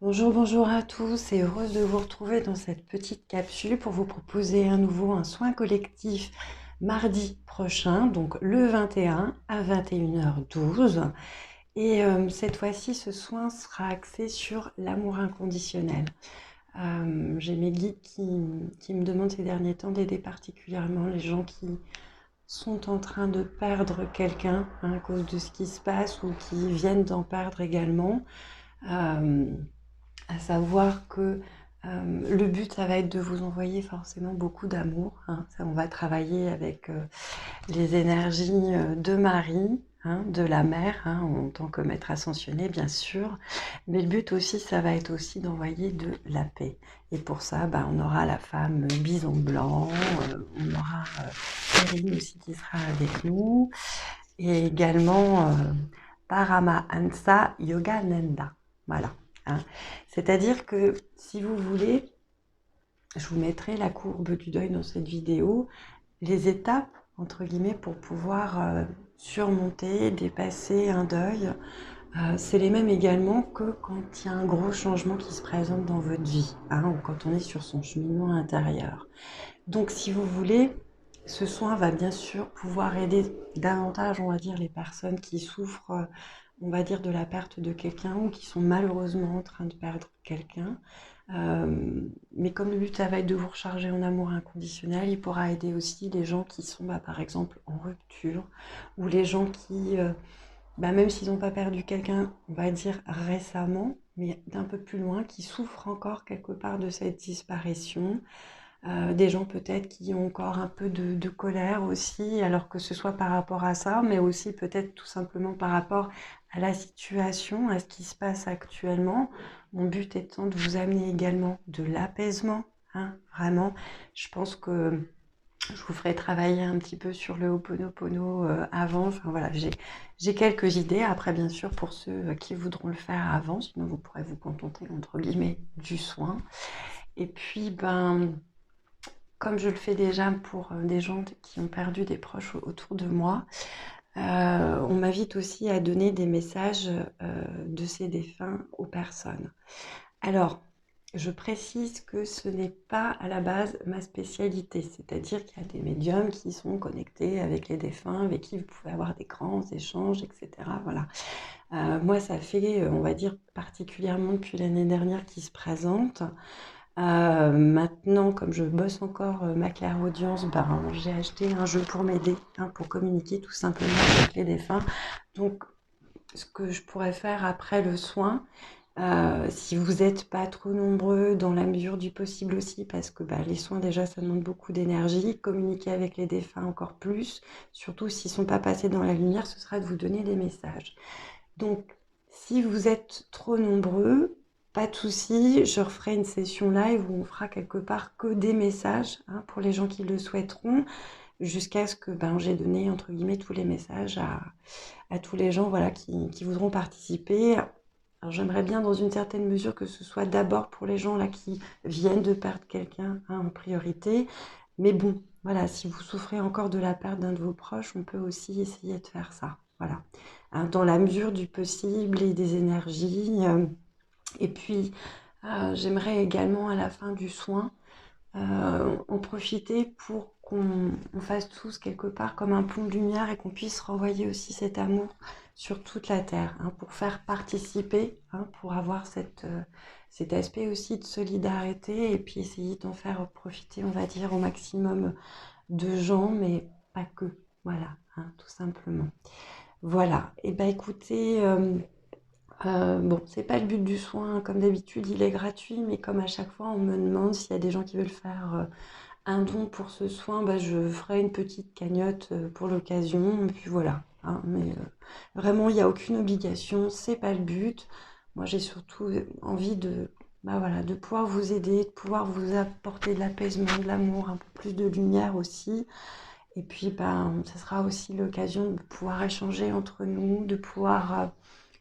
Bonjour, bonjour à tous et heureuse de vous retrouver dans cette petite capsule pour vous proposer à nouveau un soin collectif mardi prochain, donc le 21 à 21h12. Cette fois-ci, ce soin sera axé sur l'amour inconditionnel. J'ai mes guides qui me demandent ces derniers temps d'aider particulièrement les gens qui sont en train de perdre quelqu'un à cause de ce qui se passe ou qui viennent d'en perdre également. Euh, à savoir que le but, ça va être de vous envoyer forcément beaucoup d'amour, hein. Ça, on va travailler avec les énergies de Marie, hein, de la mère, hein, en tant que maître ascensionné, bien sûr. Mais le but aussi, ça va être aussi d'envoyer de la paix. Et pour ça, bah, on aura la femme bison blanc, on aura Perrine aussi qui sera avec nous, et également Paramahansa Yogananda. Voilà, hein. C'est-à-dire que si vous voulez, je vous mettrai la courbe du deuil dans cette vidéo, les étapes, entre guillemets, pour pouvoir surmonter, dépasser un deuil, c'est les mêmes également que quand il y a un gros changement qui se présente dans votre vie, hein, ou quand on est sur son cheminement intérieur. Donc si vous voulez, ce soin va bien sûr pouvoir aider davantage, on va dire, les personnes qui souffrent, on va dire, de la perte de quelqu'un ou qui sont malheureusement en train de perdre quelqu'un. Mais comme le but ça va être de vous recharger en amour inconditionnel, il pourra aider aussi les gens qui sont, bah, par exemple, en rupture, ou les gens qui, bah, même s'ils n'ont pas perdu quelqu'un, on va dire récemment, mais d'un peu plus loin, qui souffrent encore quelque part de cette disparition. Des gens peut-être qui ont encore un peu de colère aussi, alors que ce soit par rapport à ça, mais aussi peut-être tout simplement par rapport à la situation, à ce qui se passe actuellement. Mon but étant de vous amener également de l'apaisement, hein, vraiment. Je pense que je vous ferai travailler un petit peu sur le Ho'oponopono avant. Enfin voilà, j'ai quelques idées. Après, bien sûr, pour ceux qui voudront le faire avant, sinon vous pourrez vous contenter, entre guillemets, du soin. Et puis, ben, comme je le fais déjà pour des gens qui ont perdu des proches autour de moi, on m'invite aussi à donner des messages de ces défunts aux personnes. Alors, je précise que ce n'est pas à la base ma spécialité, c'est-à-dire qu'il y a des médiums qui sont connectés avec les défunts, avec qui vous pouvez avoir des grands échanges, etc. Voilà. Moi, ça fait, on va dire, particulièrement depuis l'année dernière qui se présente. Maintenant, comme je bosse encore ma clairaudience, ben, j'ai acheté un jeu pour m'aider, hein, pour communiquer tout simplement avec les défunts. Donc, ce que je pourrais faire après le soin, si vous n'êtes pas trop nombreux, dans la mesure du possible aussi, parce que bah, les soins déjà ça demande beaucoup d'énergie, communiquer avec les défunts encore plus, surtout s'ils ne sont pas passés dans la lumière, ce sera de vous donner des messages. Donc, si vous êtes trop nombreux, pas de souci, je referai une session live où on fera quelque part que des messages, hein, pour les gens qui le souhaiteront, jusqu'à ce que ben, j'ai donné entre guillemets tous les messages à tous les gens, voilà, qui voudront participer. Alors j'aimerais bien dans une certaine mesure que ce soit d'abord pour les gens là qui viennent de perdre quelqu'un, hein, en priorité. Mais bon, voilà, si vous souffrez encore de la perte d'un de vos proches, on peut aussi essayer de faire ça. Voilà, hein, dans la mesure du possible et des énergies. Et puis, j'aimerais également à la fin du soin en profiter pour qu'on fasse tous quelque part comme un pont de lumière et qu'on puisse renvoyer aussi cet amour sur toute la Terre, hein, pour faire participer, hein, pour avoir cet aspect aussi de solidarité et puis essayer d'en faire profiter, on va dire, au maximum de gens, mais pas que. Voilà, hein, tout simplement. Voilà, et ben écoutez, bon, c'est pas le but du soin, comme d'habitude, il est gratuit, mais comme à chaque fois on me demande s'il y a des gens qui veulent faire un don pour ce soin, bah, je ferai une petite cagnotte pour l'occasion, et puis voilà, hein. Mais vraiment, il n'y a aucune obligation, c'est pas le but. Moi, j'ai surtout envie de, bah, voilà, de pouvoir vous aider, de pouvoir vous apporter de l'apaisement, de l'amour, un peu plus de lumière aussi. Et puis, ben, ça sera aussi l'occasion de pouvoir échanger entre nous, de pouvoir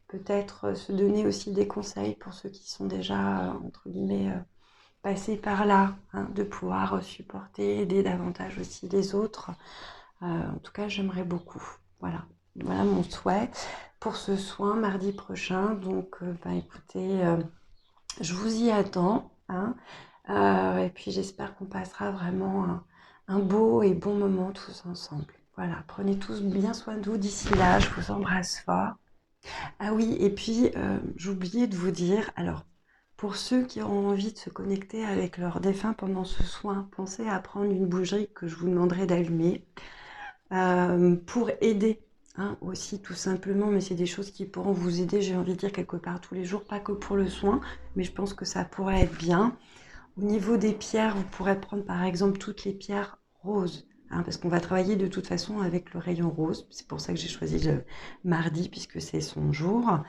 peut-être se donner aussi des conseils pour ceux qui sont déjà, entre guillemets, passés par là, hein, de pouvoir supporter, aider davantage aussi les autres. En tout cas, j'aimerais beaucoup. Voilà, voilà mon souhait pour ce soin mardi prochain. Donc, ben, écoutez, Je vous y attends, hein. Et puis j'espère qu'on passera vraiment un beau et bon moment tous ensemble. Voilà, prenez tous bien soin de vous d'ici là, je vous embrasse fort. Ah oui, et puis j'ai oublié de vous dire, alors pour ceux qui auront envie de se connecter avec leur défunt pendant ce soin, pensez à prendre une bougerie que je vous demanderai d'allumer pour aider, hein, aussi tout simplement, mais c'est des choses qui pourront vous aider, j'ai envie de dire quelque part tous les jours, pas que pour le soin, mais je pense que ça pourrait être bien. Au niveau des pierres, vous pourrez prendre par exemple toutes les pierres roses, hein, parce qu'on va travailler de toute façon avec le rayon rose. C'est pour ça que j'ai choisi le mardi, puisque c'est son jour.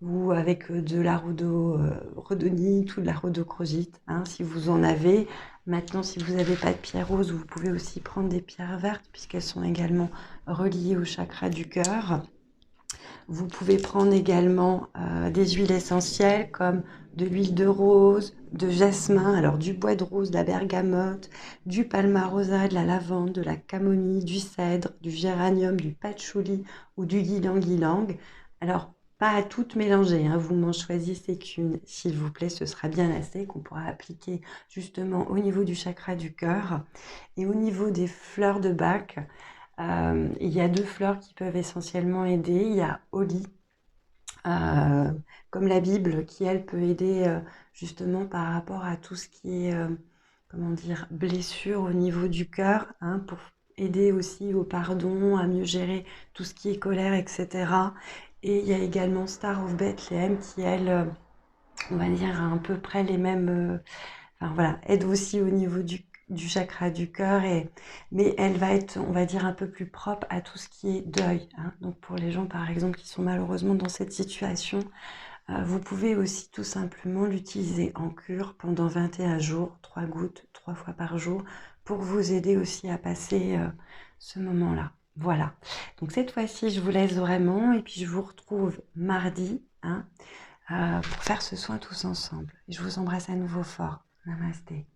Ou avec de la rhodonite ou de la rhodochrosite, hein, si vous en avez. Maintenant, si vous n'avez pas de pierre rose, vous pouvez aussi prendre des pierres vertes, puisqu'elles sont également reliées au chakra du cœur. Vous pouvez prendre également des huiles essentielles comme de l'huile de rose, de jasmin, alors du bois de rose, de la bergamote, du palmarosa, de la lavande, de la camomille, du cèdre, du géranium, du patchouli ou du ylang-ylang. Alors, pas à toutes mélanger, hein, vous m'en choisissez qu'une, s'il vous plaît, ce sera bien assez, qu'on pourra appliquer justement au niveau du chakra du cœur. Et au niveau des fleurs de Bach, il y a deux fleurs qui peuvent essentiellement aider. Il y a Oli, euh, comme la Bible, qui elle peut aider justement par rapport à tout ce qui est, comment dire, blessure au niveau du cœur, hein, pour aider aussi au pardon, à mieux gérer tout ce qui est colère, etc. Et il y a également Star of Bethlehem qui, elle, on va dire, a à peu près les mêmes, enfin voilà, aide aussi au niveau du chakra du cœur, mais elle va être, on va dire, un peu plus propre à tout ce qui est deuil, hein. Donc pour les gens, par exemple, qui sont malheureusement dans cette situation, vous pouvez aussi tout simplement l'utiliser en cure pendant 21 jours, 3 gouttes, 3 fois par jour, pour vous aider aussi à passer ce moment-là. Voilà. Donc cette fois-ci, je vous laisse vraiment, et puis je vous retrouve mardi, hein, pour faire ce soin tous ensemble. Je vous embrasse à nouveau fort. Namasté.